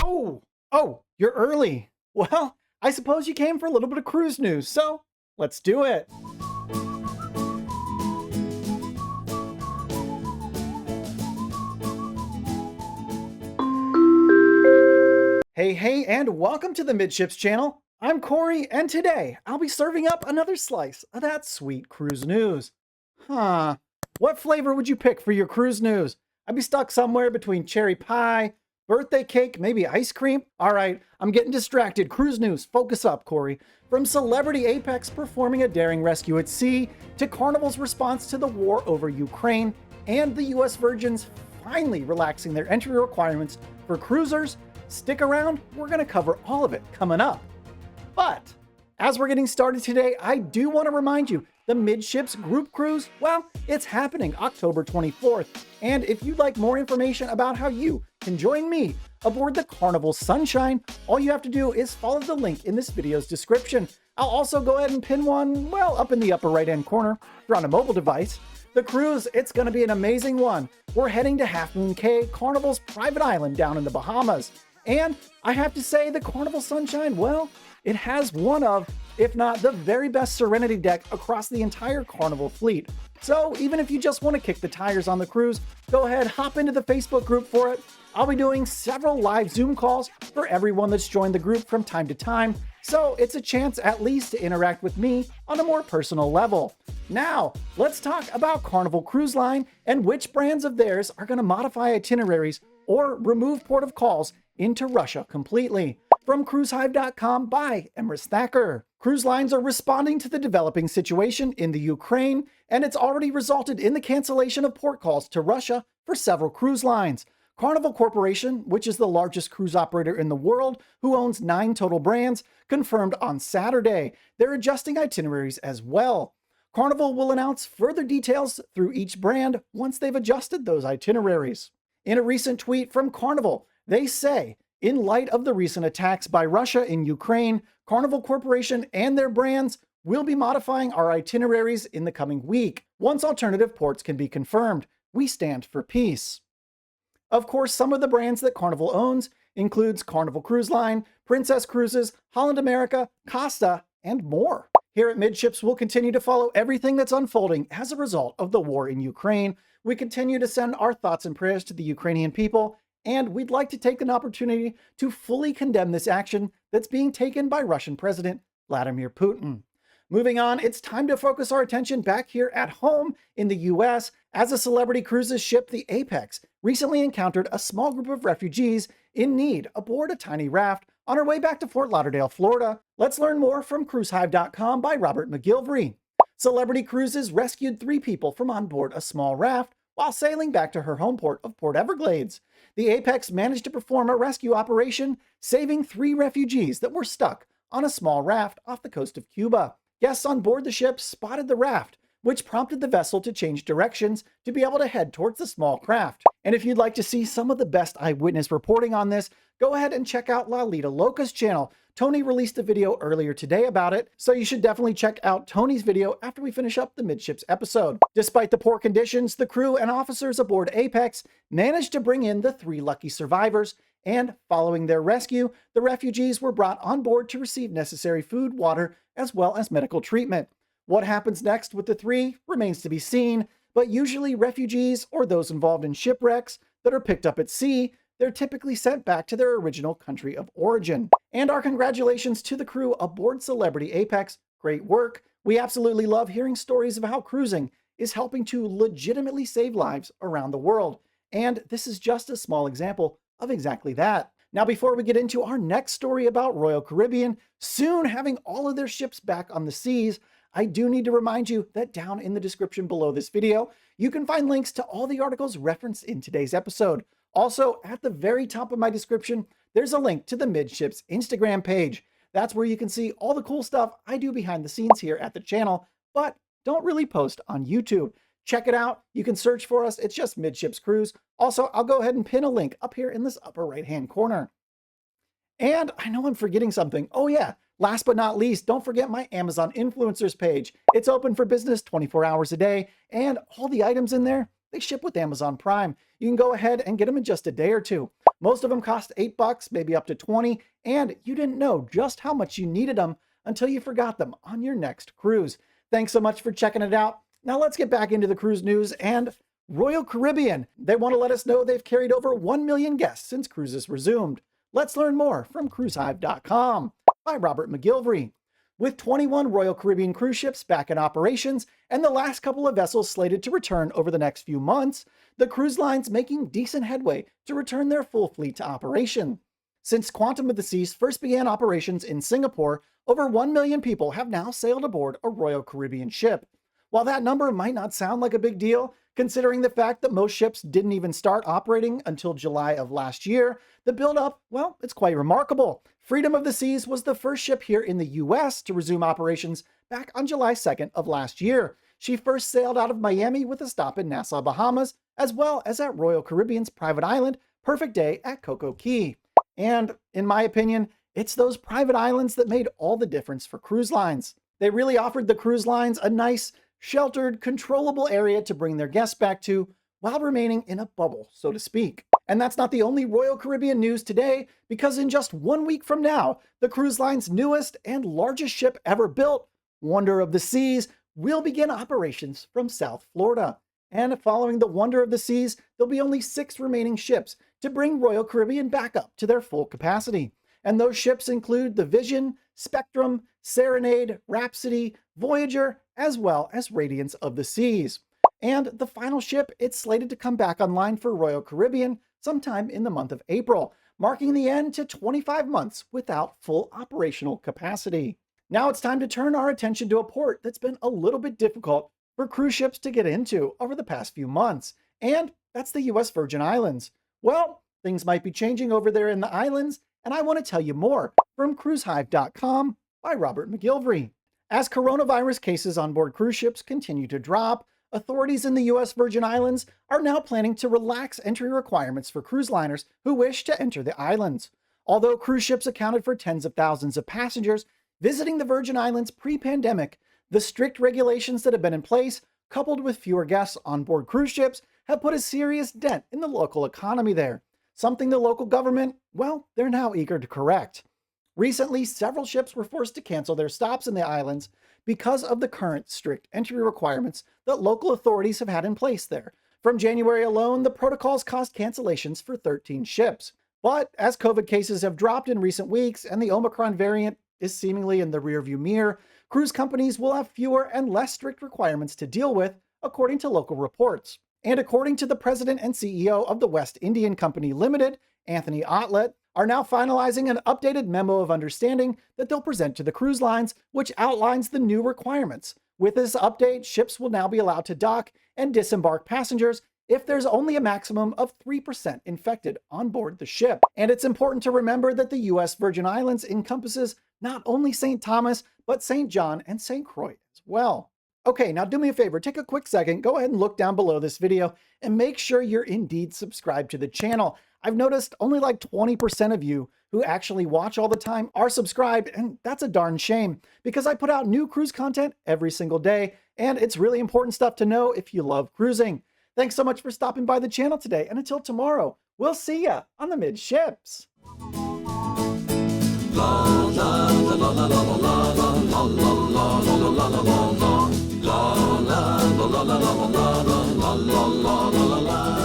Oh, you're early. Well, I suppose you came for a little bit of cruise news, so let's do it. Hey, and welcome to the Midships channel. I'm Corey, and today I'll be serving up another slice of that sweet cruise news. What flavor would you pick for your cruise news? I'd be stuck somewhere between cherry pie, birthday cake, maybe ice cream. All right, I'm getting distracted. Cruise news, focus up, Corey. From Celebrity Apex performing a daring rescue at sea, to Carnival's response to the war over Ukraine, and the US Virgins finally relaxing their entry requirements for cruisers. Stick around, we're going to cover all of it coming up. But as we're getting started today, I do want to remind you, the Midships group cruise, well, it's happening October 24th. And if you'd like more information about how you can join me aboard the Carnival Sunshine, all you have to do is follow the link in this video's description. I'll also go ahead and pin one, well, up in the upper right-hand corner if you're on a mobile device. The cruise, it's going to be an amazing one. We're heading to Half Moon Cay, Carnival's private island down in the Bahamas. And I have to say, the Carnival Sunshine, well, it has one of, if not the very best Serenity deck across the entire Carnival fleet. So even if you just want to kick the tires on the cruise, go ahead, hop into the Facebook group for it. I'll be doing several live Zoom calls for everyone that's joined the group from time to time, so it's a chance at least to interact with me on a more personal level. Now, let's talk about Carnival Cruise Line and which brands of theirs are going to modify itineraries or remove port of calls into Russia completely. From cruisehive.com by Emrys Thakkar. Cruise lines are responding to the developing situation in the Ukraine, and it's already resulted in the cancellation of port calls to Russia for several cruise lines. Carnival Corporation, which is the largest cruise operator in the world, who owns 9 total brands, confirmed on Saturday they're adjusting itineraries as well. Carnival will announce further details through each brand once they've adjusted those itineraries. In a recent tweet from Carnival, they say, in light of the recent attacks by Russia in Ukraine, Carnival Corporation and their brands will be modifying our itineraries in the coming week. Once alternative ports can be confirmed, we stand for peace. Of course, some of the brands that Carnival owns includes Carnival Cruise Line, Princess Cruises, Holland America, Costa, and more. Here at Midships, we'll continue to follow everything that's unfolding as a result of the war in Ukraine. We continue to send our thoughts and prayers to the Ukrainian people, and we'd like to take an opportunity to fully condemn this action that's being taken by Russian President Vladimir Putin. Moving on, it's time to focus our attention back here at home in the US as a Celebrity Cruises ship, the Apex, recently encountered a small group of refugees in need aboard a tiny raft on her way back to Fort Lauderdale, Florida. Let's learn more from cruisehive.com by Robert McGillivray. Celebrity Cruises rescued 3 people from on board a small raft while sailing back to her home port of Port Everglades. The Apex managed to perform a rescue operation, saving 3 refugees that were stuck on a small raft off the coast of Cuba. Guests on board the ship spotted the raft, which prompted the vessel to change directions to be able to head towards the small craft. And if you'd like to see some of the best eyewitness reporting on this, go ahead and check out Lalita Loca's channel. Tony released a video earlier today about it, so you should definitely check out Tony's video after we finish up the Midships episode. Despite the poor conditions, the crew and officers aboard Apex managed to bring in the 3 lucky survivors, and following their rescue, the refugees were brought on board to receive necessary food, water, as well as medical treatment. What happens next with the 3 remains to be seen, but usually refugees or those involved in shipwrecks that are picked up at sea, they're typically sent back to their original country of origin. And our congratulations to the crew aboard Celebrity Apex. Great work. We absolutely love hearing stories of how cruising is helping to legitimately save lives around the world. And this is just a small example of exactly that. Now, before we get into our next story about Royal Caribbean soon having all of their ships back on the seas, I do need to remind you that down in the description below this video, you can find links to all the articles referenced in today's episode. Also, at the very top of my description, there's a link to the Midships Instagram page. That's where you can see all the cool stuff I do behind the scenes here at the channel, but don't really post on YouTube. Check it out. You can search for us. It's just Midships Cruise. Also, I'll go ahead and pin a link up here in this upper right-hand corner. And I know I'm forgetting something. Oh yeah, last but not least, don't forget my Amazon influencers page. It's open for business 24 hours a day, and all the items in there, they ship with Amazon Prime. You can go ahead and get them in just a day or two. Most of them cost $8, maybe up to 20, and you didn't know just how much you needed them until you forgot them on your next cruise. Thanks so much for checking it out. Now let's get back into the cruise news and Royal Caribbean. They want to let us know they've carried over 1 million guests since cruises resumed. Let's learn more from cruisehive.com by Robert McGillivray. With 21 Royal Caribbean cruise ships back in operations and the last couple of vessels slated to return over the next few months, the cruise line's making decent headway to return their full fleet to operation. Since Quantum of the Seas first began operations in Singapore, over 1 million people have now sailed aboard a Royal Caribbean ship. While that number might not sound like a big deal, considering the fact that most ships didn't even start operating until July of last year, the build-up, well, it's quite remarkable. Freedom of the Seas was the first ship here in the US to resume operations back on July 2nd of last year. She first sailed out of Miami with a stop in Nassau, Bahamas, as well as at Royal Caribbean's private island, Perfect Day at Coco Cay. And in my opinion, it's those private islands that made all the difference for cruise lines. They really offered the cruise lines a nice, sheltered, controllable area to bring their guests back to while remaining in a bubble, so to speak. And that's not the only Royal Caribbean news today, because in just 1 week from now, the cruise line's newest and largest ship ever built, Wonder of the Seas, will begin operations from South Florida. And following the Wonder of the Seas, there'll be only 6 remaining ships to bring Royal Caribbean back up to their full capacity. And those ships include the Vision, Spectrum, Serenade, Rhapsody, Voyager, as well as Radiance of the Seas. And the final ship, it's slated to come back online for Royal Caribbean sometime in the month of April, marking the end to 25 months without full operational capacity. Now it's time to turn our attention to a port that's been a little bit difficult for cruise ships to get into over the past few months, and that's the US Virgin Islands. Well, things might be changing over there in the islands, and I want to tell you more from cruisehive.com by Robert McGillivray. As coronavirus cases on board cruise ships continue to drop, authorities in the US Virgin Islands are now planning to relax entry requirements for cruise liners who wish to enter the islands. Although cruise ships accounted for tens of thousands of passengers visiting the Virgin Islands pre-pandemic, the strict regulations that have been in place, coupled with fewer guests on board cruise ships, have put a serious dent in the local economy there. Something the local government, well, they're now eager to correct. Recently, several ships were forced to cancel their stops in the islands because of the current strict entry requirements that local authorities have had in place there. From January alone, the protocols caused cancellations for 13 ships. But as COVID cases have dropped in recent weeks and the Omicron variant is seemingly in the rearview mirror, cruise companies will have fewer and less strict requirements to deal with, according to local reports. And according to the president and CEO of the West Indian Company Limited, Anthony Otlet, are now finalizing an updated memo of understanding that they'll present to the cruise lines, which outlines the new requirements. With this update, ships will now be allowed to dock and disembark passengers if there's only a maximum of 3% infected on board the ship. And it's important to remember that the US Virgin Islands encompasses not only St. Thomas, but St. John and St. Croix as well. Okay, now do me a favor, take a quick second, go ahead and look down below this video and make sure you're indeed subscribed to the channel. I've noticed only like 20% of you who actually watch all the time are subscribed, and that's a darn shame because I put out new cruise content every single day, and it's really important stuff to know if you love cruising. Thanks so much for stopping by the channel today, and until tomorrow, we'll see ya on the Midships. La